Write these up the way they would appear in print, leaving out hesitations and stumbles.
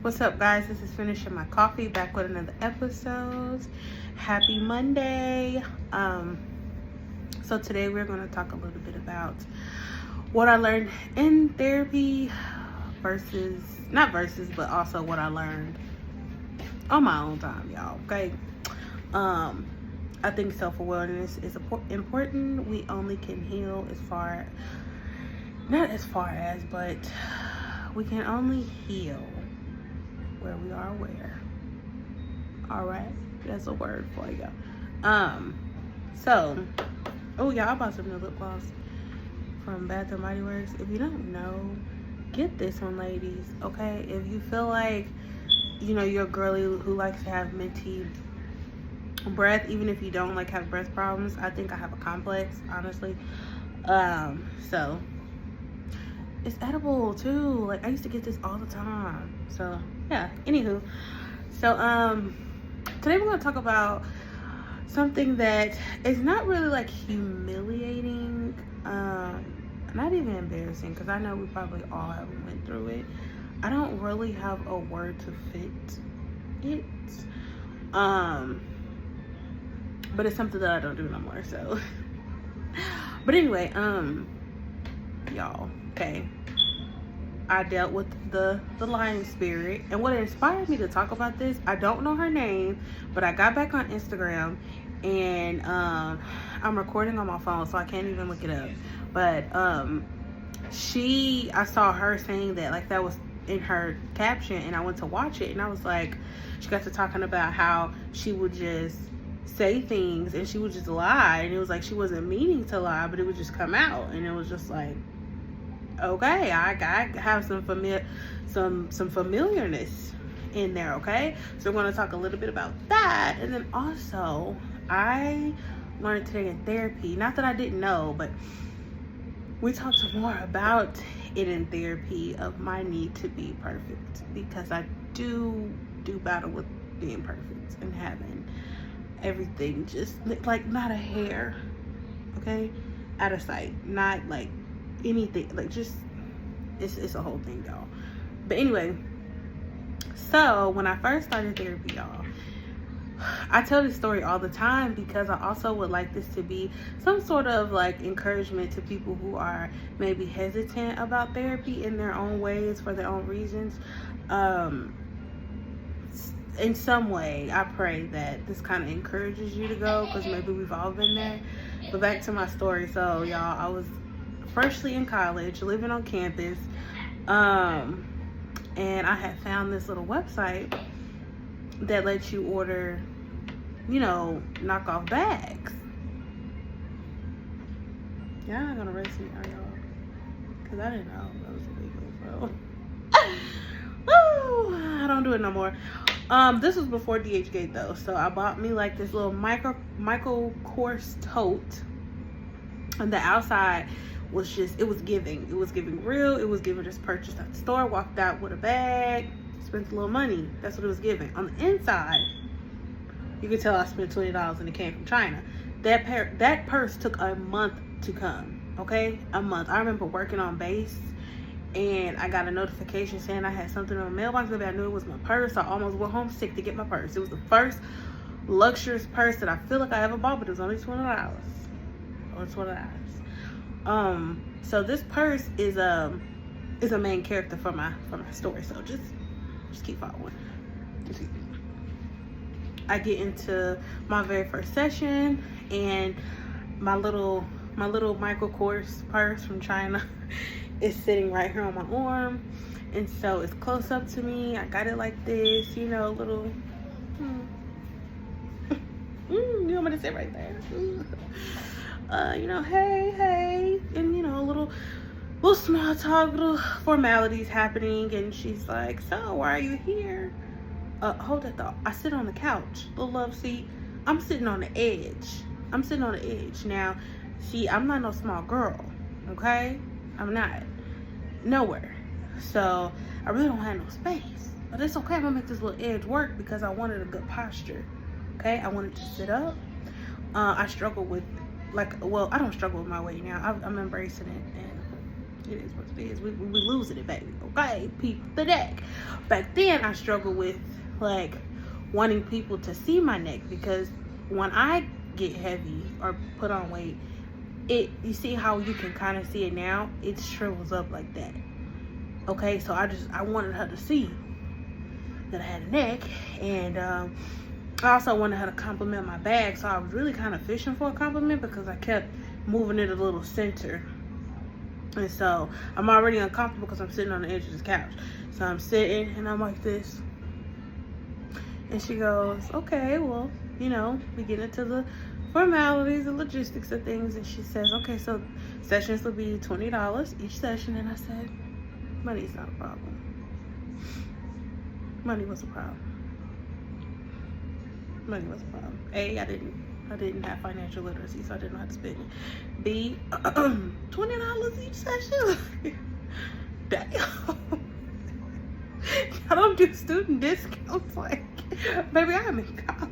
What's up, guys? This is Finishing My Coffee, back with another episode. Happy Monday. So today we're going to talk a little bit about what I learned in therapy but also what I learned on my own time, y'all. Okay. I think self-awareness is important. We only can heal but we can only heal where we are aware. All right, that's a word for you. Y'all, I bought some new lip gloss from Bath & Body Works. If you don't know, get this one, ladies. Okay, if you feel like you're a girly who likes to have minty breath, even if you don't like have breath problems, I think I have a complex, honestly. So it's edible too. Like, I used to get this all the time. So yeah, anywho. So today we're gonna talk about something that is not really like humiliating, not even embarrassing, because I know we probably all have went through it. I don't really have a word to fit it. But it's something that I don't do no more, so. But anyway, y'all, okay. I dealt with the lying spirit, and what inspired me to talk about this, I don't know her name, but I got back on Instagram, and I'm recording on my phone, so I can't even look it up. But I saw her saying that, like, that was in her caption, and I went to watch it, and I was like, she got to talking about how she would just say things and she would just lie, and it was like she wasn't meaning to lie, but it would just come out, and it was just like, okay, I have some familiarness in there. Okay, so we're going to talk a little bit about that, and then also I learned today in therapy, not that I didn't know, but we talked more about it in therapy, of my need to be perfect, because I do battle with being perfect and having everything just like not a hair, okay, out of sight, not like anything, like just it's a whole thing, y'all. But anyway, so when I first started therapy, y'all, I tell this story all the time because I also would like this to be some sort of like encouragement to people who are maybe hesitant about therapy in their own ways for their own reasons. In some way, I pray that this kind of encourages you to go, because maybe we've all been there. But back to my story. So y'all, I was freshly in college, living on campus, and I had found this little website that lets you order, knockoff bags. Y'all not gonna race me, are y'all? Because I didn't know that was illegal, so. Woo! I don't do it no more. This was before DHgate though, so I bought me like this little Michael Kors tote, and the outside was just, it was giving real, it was giving just purchased at the store, walked out with a bag, spent a little money. That's what it was giving. On the inside, you could tell I spent $20 and it came from China. That purse took a month to come. Okay, a month. I remember working on base, and I got a notification saying I had something in my mailbox. Maybe I knew it was my purse. I almost went home sick to get my purse. It was the first luxurious purse that I feel like I ever bought, but it was only $20. So this purse is a main character for my story. So just keep following. I get into my very first session, and my little Michael Kors purse from China is sitting right here on my arm, and so it's close up to me. I got it like this, little. You want me to sit right there? Hey, and a little small talk, little formalities happening, and she's like, "So, why are you here?" Hold that thought. I sit on the couch, the love seat. I'm sitting on the edge. Now, see, I'm not no small girl, okay? I'm not. Nowhere. So, I really don't have no space. But it's okay. I'm going to make this little edge work because I wanted a good posture, okay? I wanted to sit up. I struggle with, I don't struggle with my weight now. I'm embracing it, and It is what it is. We losing it, baby. Okay, peep the neck. Back then, I struggled with like wanting people to see my neck, because when I get heavy or put on weight, you see how you can kind of see it now? It shrivels up like that. Okay, so I wanted her to see that I had a neck, and I also wanted her to compliment my bag, so I was really kind of fishing for a compliment because I kept moving it a little center. And so I'm already uncomfortable because I'm sitting on the edge of this couch. So I'm sitting and I'm like this. And she goes, okay, well, you know, we get into the formalities and logistics of things. And she says, okay, so sessions will be $20 each session. And I said, money's not a problem. Money was a problem. Money was a problem. A, I didn't have financial literacy, so I didn't know how to spend it. B, $20 each session? Damn. I don't do student discounts. Like, baby, I'm in college.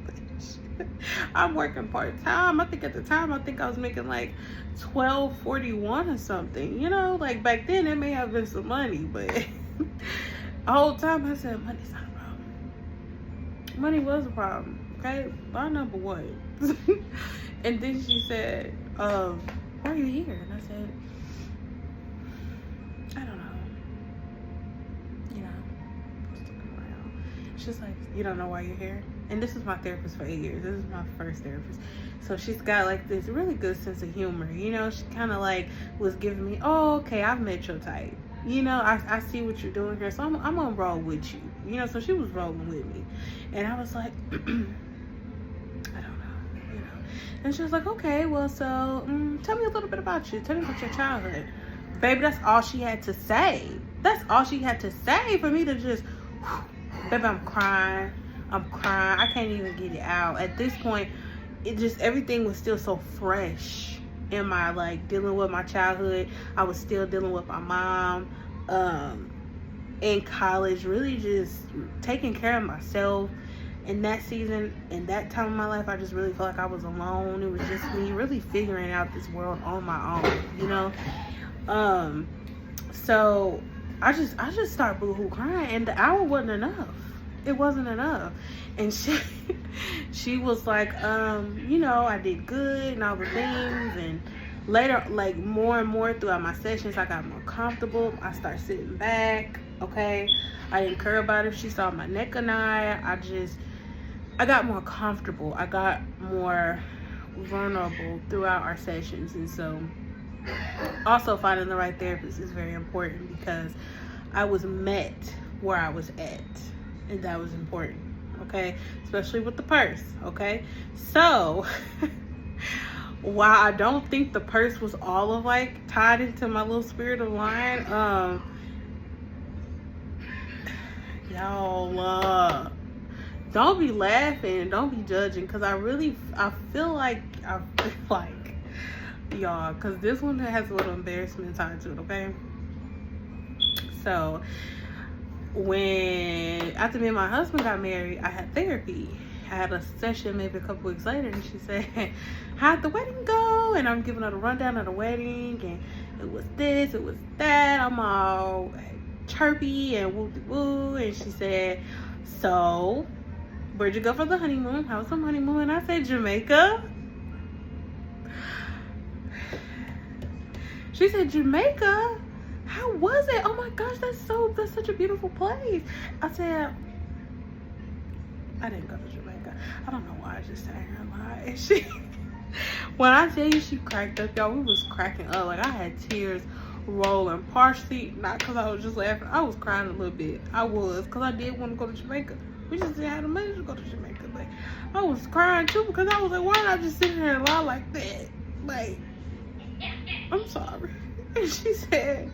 I'm working part-time. I think at the time, I was making like $12.41 or something. You know, like back then, it may have been some money, but the whole time I said, money's not a problem. Money was a problem. Okay, my number one. And then she said, why are you here? And I said, I don't know. You know, just looking around. She's like, you don't know why you're here? And this is my therapist for 8 years. This is my first therapist. So she's got like this really good sense of humor. You know, she kind of like was giving me, oh, okay, I've met your type. You know, I see what you're doing here, so I'm gonna roll with you. You know, so she was rolling with me. And I was like, and she was like, okay, well, so tell me a little bit about you. Tell me about your childhood. Baby, that's all she had to say. That's all she had to say for me to just, baby, I'm crying. I can't even get it out. At this point, everything was still so fresh in my, like, dealing with my childhood. I was still dealing with my mom in college, really just taking care of myself. In that season, in that time of my life, I just really felt like I was alone. It was just me really figuring out this world on my own, you know? So I just started boohoo crying, and the hour wasn't enough. It wasn't enough. And she was like, you know, I did good and all the things. And later, like more and more throughout my sessions, I got more comfortable. I started sitting back, okay? I didn't care about if she saw my neck or not. I got more comfortable. I got more vulnerable throughout our sessions. And so also finding the right therapist is very important, because I was met where I was at, and that was important, okay? Especially with the purse, okay? So while I don't think the purse was all of like tied into my little spirit of lying, y'all, don't be laughing, don't be judging, because I feel like y'all, because this one has a little embarrassment tied to it, okay? So after me and my husband got married, I had therapy. I had a session maybe a couple weeks later, and she said, how'd the wedding go? And I'm giving her the rundown of the wedding, and it was this, it was that. I'm all chirpy and woo-de-woo. And she said, so where'd you go for the honeymoon? How was the honeymoon? And I said, Jamaica. She said, Jamaica? How was it? Oh my gosh, that's such a beautiful place. I said, I didn't go to Jamaica. I don't know why I just sat here and lied. When I tell you she cracked up, y'all, we was cracking up. Like, I had tears rolling, partially not because I was just laughing. I was crying a little bit. I was, because I did want to go to Jamaica. We just didn't have the money to go to Jamaica. But I was crying too, because I was like, why not just sit here and lie like that? Like, I'm sorry. And she said,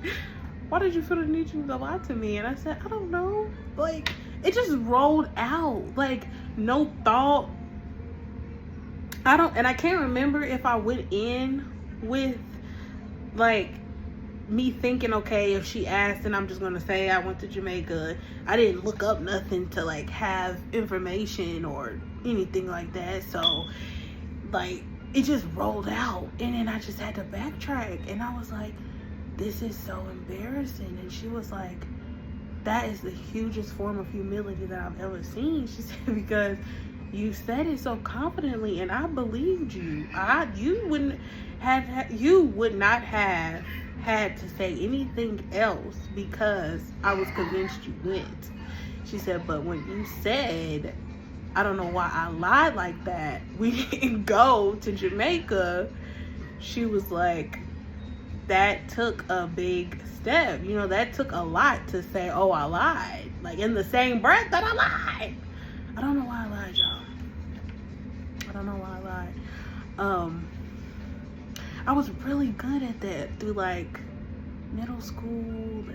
why did you feel the need to lie to me? And I said, I don't know. Like, it just rolled out. Like, no thought. And I can't remember if I went in with, like, me thinking, okay, if she asked, then I'm just gonna say I went to Jamaica. I didn't look up nothing to like have information or anything like that. So like, it just rolled out, and then I just had to backtrack, and I was like, this is so embarrassing. And she was like, that is the hugest form of humility that I've ever seen. She said, because you said it so confidently, and I believed you. You would not have had to say anything else because I was convinced you went. She said, but when you said, I don't know why I lied like that, we didn't go to Jamaica, she was like, that took a big step. You know, that took a lot to say, oh, I lied. Like, in the same breath that I lied. I don't know why I lied, y'all. I don't know why I lied. I was really good at that through, like, middle school and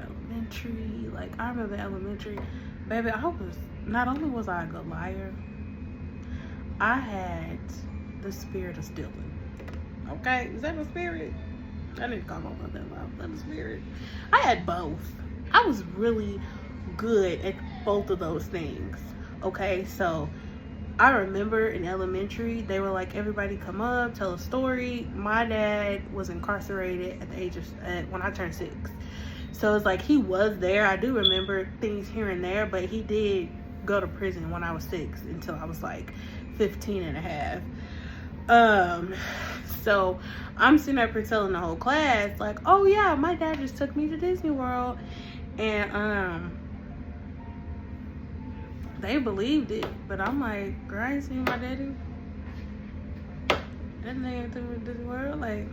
elementary. Like, I remember elementary. Baby, not only was I a good liar, I had the spirit of stealing. Okay? Is that a spirit? I didn't come up with that loud. That's a spirit. I had both. I was really good at both of those things. Okay? So, I remember in elementary, they were like, everybody come up, tell a story. My dad was incarcerated at the age of, when I turned 6. So it's like, he was there. I do remember things here and there, but he did go to prison when I was 6 until I was like 15 and a half. So I'm sitting up here telling the whole class, like, oh yeah, my dad just took me to Disney World. And, they believed it, but I'm like, girl, I ain't seen my daddy. That nigga took me to Disney World. Like,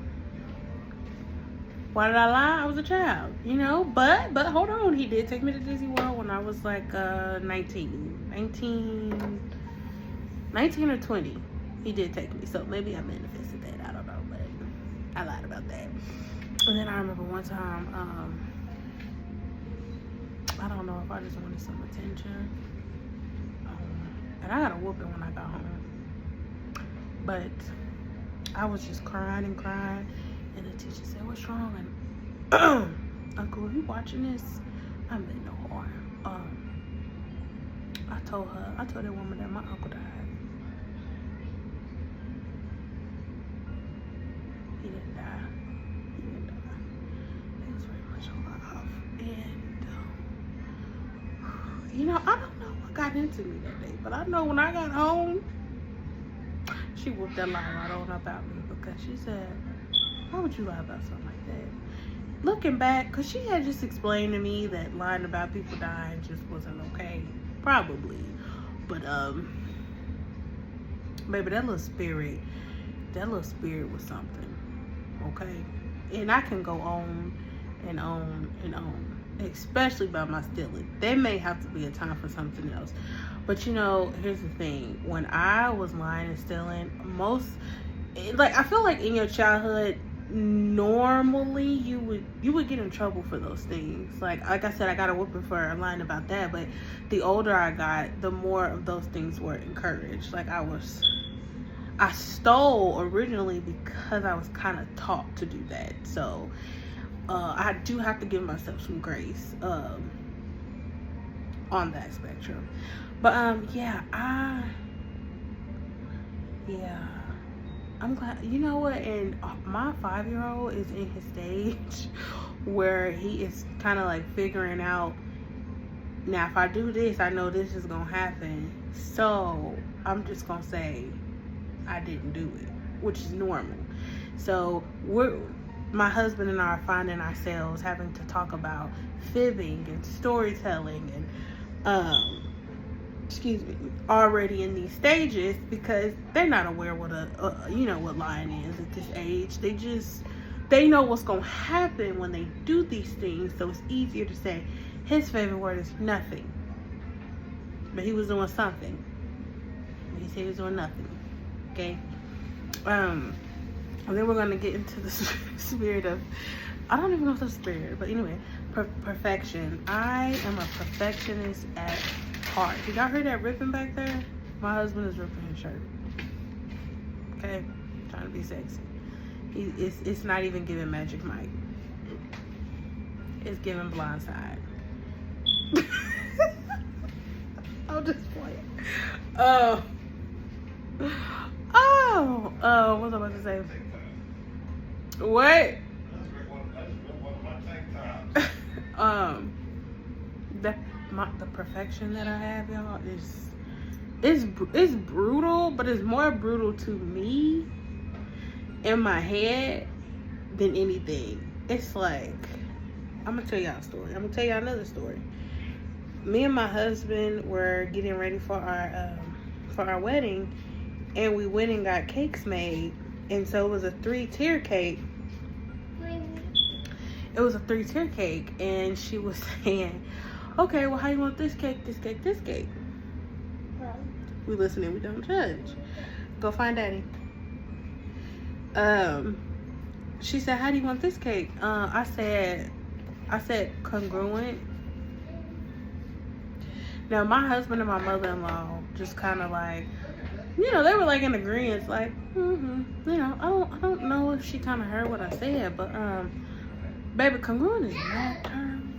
why did I lie? I was a child, you know? But hold on, he did take me to Disney World when I was like 19 or 20. He did take me, so maybe I manifested that. I don't know, but I lied about that. And then I remember one time, I don't know if I just wanted some attention. And I got a whooping when I got home. But I was just crying and crying. And the teacher said, what's wrong? And Uncle, are you watching this? I meant no harm. I told that woman that my uncle died. He didn't die. He was very much alive. And, you know, I don't know what got into me that day. But I know when I got home, she whooped that lie right on about me. Because she said, why would you lie about something like that? Looking back, because she had just explained to me that lying about people dying just wasn't okay. Probably. But, baby, that little spirit was something. Okay? And I can go on and on and on. Especially about my stealing. There may have to be a time for something else. But, you know, here's the thing. When I was lying and stealing, I feel like in your childhood, normally you would get in trouble for those things. Like I said, I got a whooping for lying about that, but the older I got, the more of those things were encouraged. Like I stole originally because I was kind of taught to do that. So I do have to give myself some grace on that spectrum. But I'm glad, you know what, and my 5-year-old is in his stage where he is kind of like figuring out, now if I do this, I know this is going to happen. So I'm just going to say I didn't do it, which is normal. So my husband and I are finding ourselves having to talk about fibbing and storytelling and, already in these stages because they're not aware what what lying is at this age. They know what's gonna happen when they do these things, so it's easier to say his favorite word is nothing, but he was doing something. He said he was doing nothing. Okay. And then we're gonna get into the spirit of, I don't even know if it's a spirit, but anyway, perfection. I am a perfectionist at heart. Did y'all hear that ripping back there? My husband is ripping his shirt. Okay, trying to be sexy. It's not even giving Magic Mike. It's giving Blindside. I'll just play it. What was I about to say? What? The perfection that I have, y'all, is brutal, but it's more brutal to me in my head than anything. It's like, I'm gonna tell y'all a story. I'm gonna tell y'all another story. Me and my husband were getting ready for our wedding, and we went and got cakes made, and so it was a 3-tier cake. It was a 3-tier cake, and she was saying, okay, well, how you want this cake, this cake, this cake? We listening, we don't judge. Go find daddy. She said, how do you want this cake? I said congruent. Now, my husband and my mother-in-law just kind of like, you know, they were like in agreement, like, you know, I don't know if she kind of heard what I said, but baby, congruent is a long term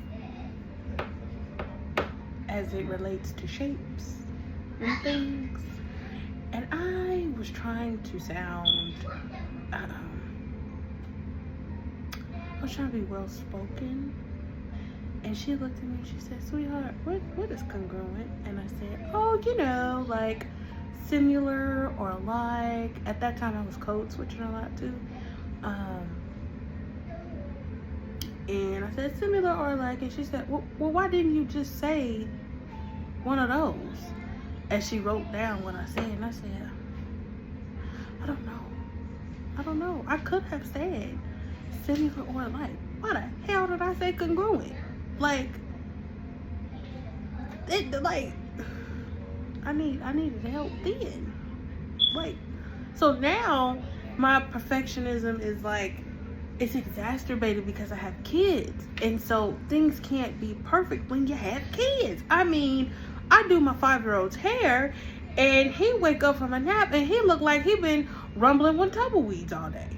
as it relates to shapes and things. And I was trying to sound, I was trying to be well spoken. And she looked at me and she said, sweetheart, what is congruent? And I said, oh, you know, like similar or alike. At that time I was code switching a lot too. And I said, similar or alike. And she said, well, why didn't you just say one of those? And she wrote down what I said. And I said, I don't know. I could have said similar or alike. Why the hell did I say congruent? Like, I needed help then. Like, so now my perfectionism is like, it's exacerbated because I have kids. And so things can't be perfect when you have kids. I mean, I do my 5-year-old's hair and he wake up from a nap and he look like he been rumbling with tumbleweeds all day.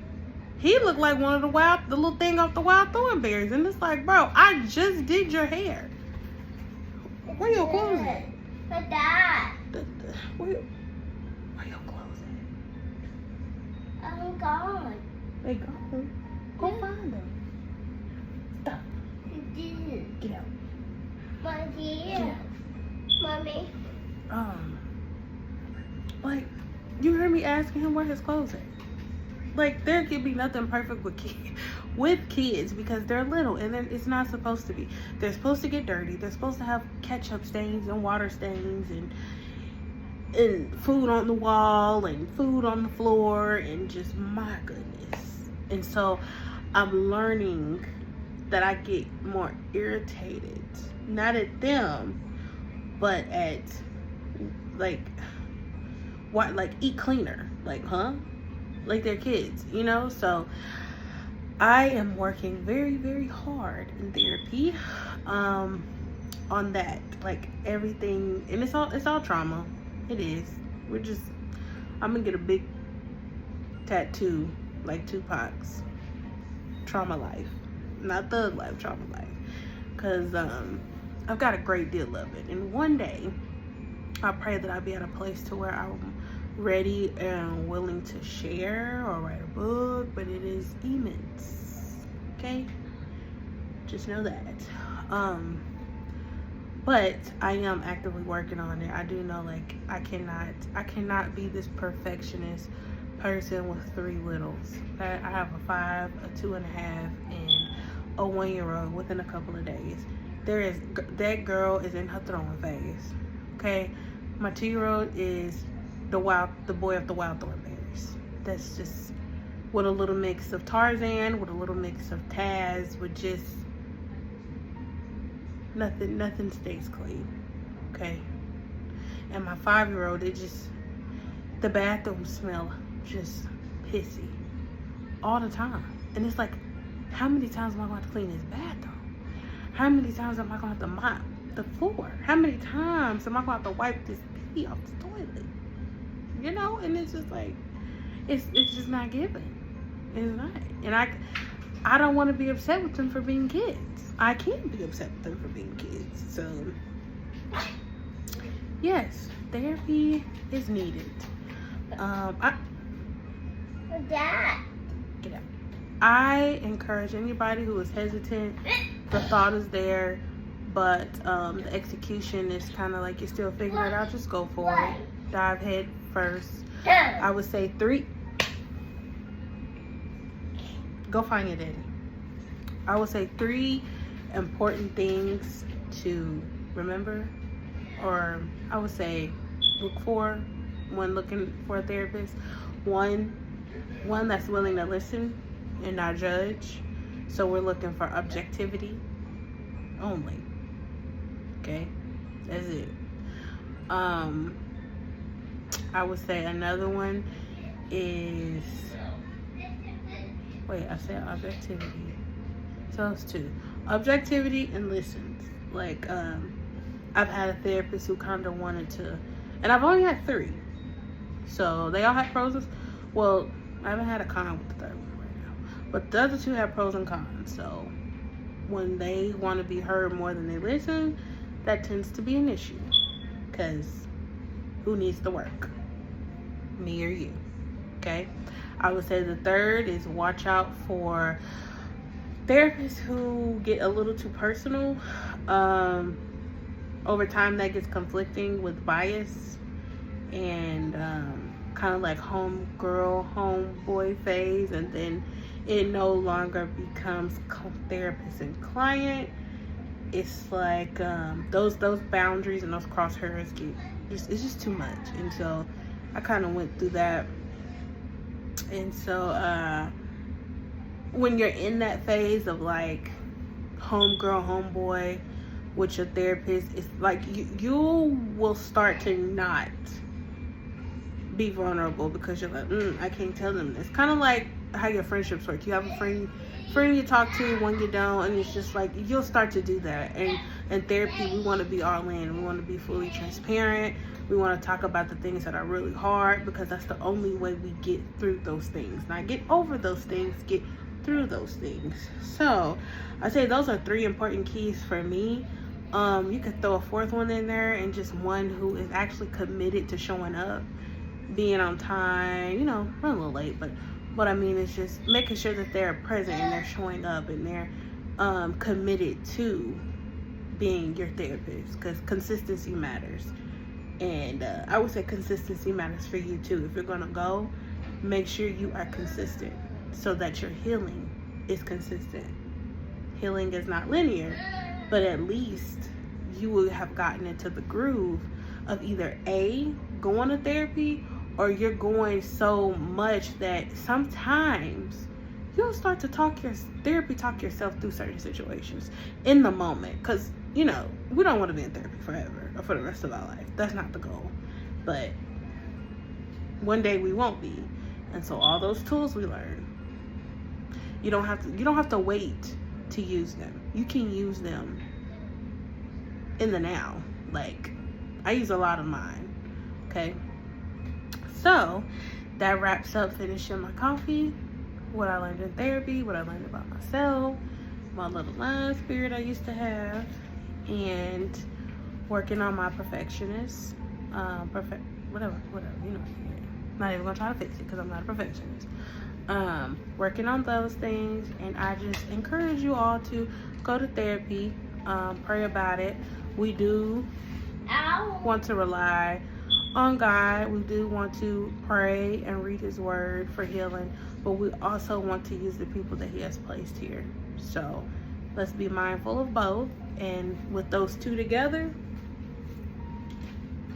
He looked like one of the little thing off the wild thornberries. And it's like, bro, I just did your hair. Where your clothes at? My dad. Where your clothes at? I'm gone. They gone? Go find them. Stop. Get out. Mommy. Mommy. Like, you heard me asking him where his clothes at. Like, there could be nothing perfect with kids because they're little and it's not supposed to be. They're supposed to get dirty. They're supposed to have ketchup stains and water stains and food on the wall and food on the floor and just, my goodness. And so I'm learning that I get more irritated, not at them, but at like, what, like, eat cleaner. Like, huh? Like they're kids, you know? So I am working very, very hard in therapy on that. Like everything, and it's all trauma. It is. I'm gonna get a big tattoo like Tupac's trauma life. Not thug life, trauma life. Cause I've got a great deal of it. And one day I pray that I'll be at a place to where I'm ready and willing to share or write a book, but it is immense. Okay, just know that. But I am actively working on it. I do know, like, I cannot be this perfectionist person with 3 littles. I have a 5, a 2.5, and a 1-year-old within a couple of days. That girl is in her throwing phase. Okay, my 2-year-old is the boy of the wild thornberries. That's just with a little mix of Tarzan, with a little mix of Taz, with just nothing stays clean. Okay. And my 5-year-old, the bathroom smell just pissy all the time. And it's like, how many times am I going to have to clean this bathroom? How many times am I going to have to mop the floor? How many times am I going to have to wipe this pee off the toilet? You know, and it's just like, it's just not given. It's not. And I don't want to be upset with them for being kids. I can't be upset with them for being kids. So, yes, therapy is needed. Dad. Get out. I encourage anybody who is hesitant the thought is there, but the execution is kind of like you're still figuring it out. Just go for it. Dive head first. I would say 3. Go find your daddy. I would say 3 important things to remember, or I would say look for when looking for a therapist. One that's willing to listen and not judge. So we're looking for objectivity only. Okay, that's it. I would say another one is, wait, I said objectivity. So it's 2. Objectivity and listens. Like, I've had a therapist who kind of wanted to, and I've only had 3. So they all have pros and, well, I haven't had a con with the 3rd one right now. But the other 2 have pros and cons. So when they want to be heard more than they listen, that tends to be an issue. Because who needs the work? Me or you? Okay? I would say the 3rd is watch out for therapists who get a little too personal. Over time, that gets conflicting with bias and kind of like homegirl, homeboy phase, and then it no longer becomes therapist and client. It's like those boundaries and those crosshairs it's just too much, and so I kind of went through that. And so when you're in that phase of like homegirl, homeboy with your therapist, it's like you will start to not be vulnerable because you're like, I can't tell them this. Kind of like how your friendships work. You have a friend you talk to, one you don't, and it's just like you'll start to do that. And in therapy, we want to be all in. We want to be fully transparent. We want to talk about the things that are really hard because that's the only way we get through those things. Not get over those things, get through those things. So I say those are 3 important keys for me. You could throw a 4th one in there, and just one who is actually committed to showing up, being on time, you know, run a little late, but what I mean is just making sure that they're present and they're showing up and they're committed to being your therapist, because consistency matters. And I would say consistency matters for you too. If you're gonna go, make sure you are consistent so that your healing is consistent. Healing is not linear, but at least you will have gotten into the groove of either A, going to therapy, or you're going so much that sometimes you'll start to talk yourself through certain situations in the moment. Because, you know, we don't want to be in therapy forever or for the rest of our life. That's not the goal. But one day we won't be. And so all those tools we learn, you don't have to wait to use them. You can use them in the now. Like, I use a lot of mine. Okay? So that wraps up finishing my coffee, what I learned in therapy, what I learned about myself, my little line spirit I used to have, and working on my perfectionist, whatever, you know, not even gonna try to fix it because I'm not a perfectionist. Working on those things, and I just encourage you all to go to therapy, pray about it. We do want to rely on God. We do want to pray and read His Word for healing, but we also want to use the people that He has placed here. So let's be mindful of both, and with those 2 together,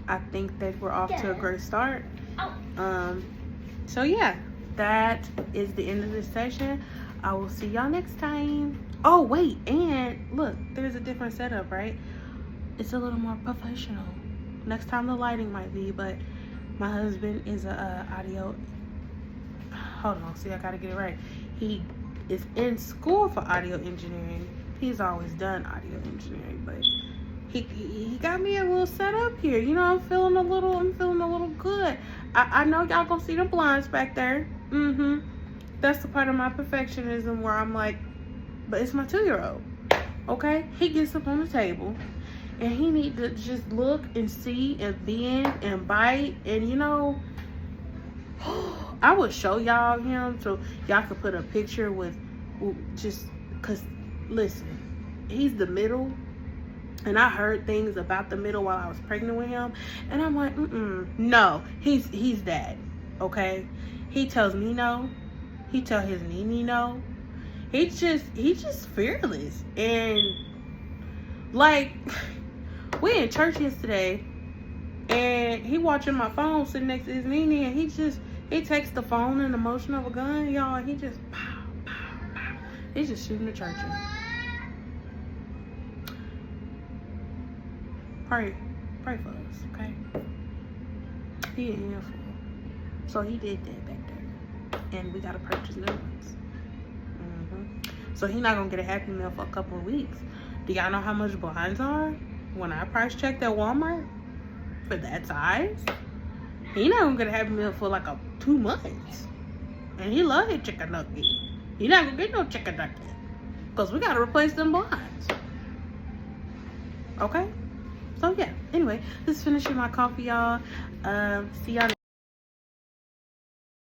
I think that we're off to a great start. So yeah, that is the end of this session. I will see y'all next time. Oh wait, and look, there's a different setup, right? It's a little more professional. Next time the lighting might be, but my husband is a audio, hold on, see, I gotta get it right. He is in school for audio engineering. He's always done audio engineering, but he got me a little setup here. You know, I'm feeling a little good. I know y'all gonna see the blinds back there. That's the part of my perfectionism where I'm like, but it's my 2-year-old. Okay? He gets up on the table and he need to just look and see and bend and bite, and you know, I would show y'all him so y'all could put a picture with just, cause listen, he's the middle. And I heard things about the middle while I was pregnant with him. And I'm like, no, he's that. Okay? He tells me no. He tells his Nene no. He's just fearless. And like, we in church yesterday, and he watching my phone sitting next to his Nene, and he takes the phone in the motion of a gun, y'all, and he just pow, pow, pow. He's just shooting the church up. Pray for us, okay? He an handful. So he did that back there. And we gotta purchase new ones. So he not gonna get a Happy Meal for a couple of weeks. Do y'all know how much blinds are? When I price checked at Walmart for that size, he not gonna get a Happy Meal for like 2 months. And he love his chicken nugget. He not gonna get no chicken nugget. Because we gotta replace them blinds. Okay? So yeah, anyway, just finishing my coffee, y'all. See y'all